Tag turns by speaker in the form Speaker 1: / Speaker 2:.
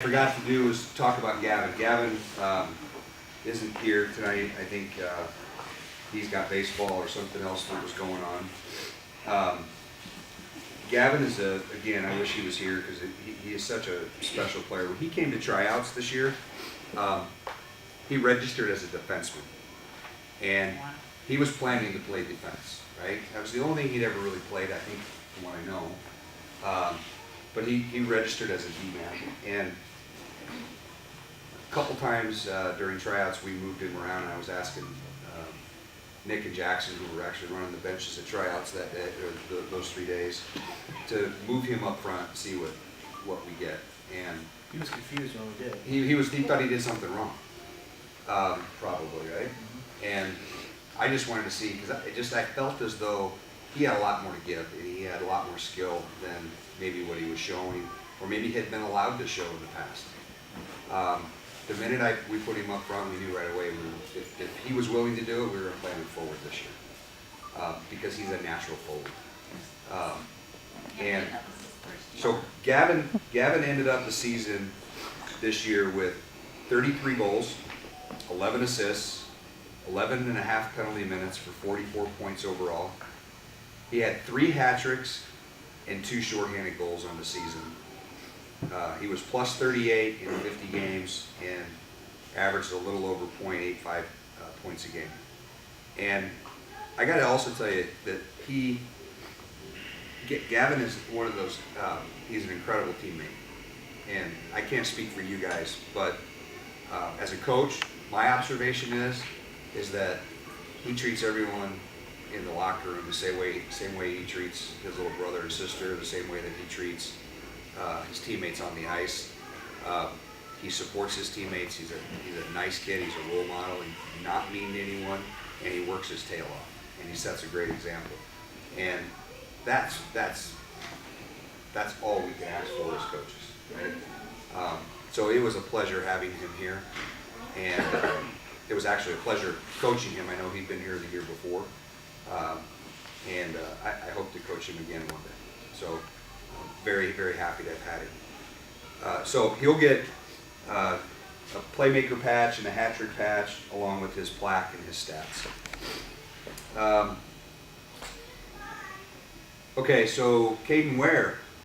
Speaker 1: Forgot to do is talk about Gavin. Gavin isn't here tonight. I think he's got baseball or something else that was going on. Gavin is again, I wish he was here because he is such a special player. When he came to tryouts this year, he registered as a defenseman, and he was planning to play defense. Right, that was the only thing he'd ever really played, I think, from what I know. But he registered as a D-man, and a couple times during tryouts we moved him around, and I was asking Nick and Jackson, who were actually running the benches at tryouts that day, or those 3 days, to move him up front and see what we get. And
Speaker 2: he was confused when we did.
Speaker 1: He thought he did something wrong, probably, right? Mm-hmm. And I just wanted to see, because I felt as though he had a lot more to give. He had a lot more skill than maybe what he was showing, or maybe had been allowed to show in the past. The minute we put him up front, we knew right away if he was willing to do it, we were going to play him forward this year, because he's a natural forward. And so Gavin ended up the season this year with 33 goals, 11 assists, 11 and a half penalty minutes for 44 points overall. He had 3 hat tricks and 2 shorthanded goals on the season. He was plus 38 in 50 games and averaged a little over 0.85 points a game. And I got to also tell you that Gavin is one of those, he's an incredible teammate. And I can't speak for you guys, but as a coach, my observation is that he treats everyone in the locker room the same way he treats his little brother and sister, the same way that he treats his teammates on the ice. He supports his teammates. He's a nice kid. He's a role model. He's not mean to anyone, and he works his tail off. And he sets a great example. And that's all we can ask for as coaches, right? So it was a pleasure having him here, and it was actually a pleasure coaching him. I know he'd been here the year before, and I hope to coach him again one day. So I'm very, very happy to have had him. So he'll get a playmaker patch and a hat trick patch along with his plaque and his stats. Okay, so Caden Ware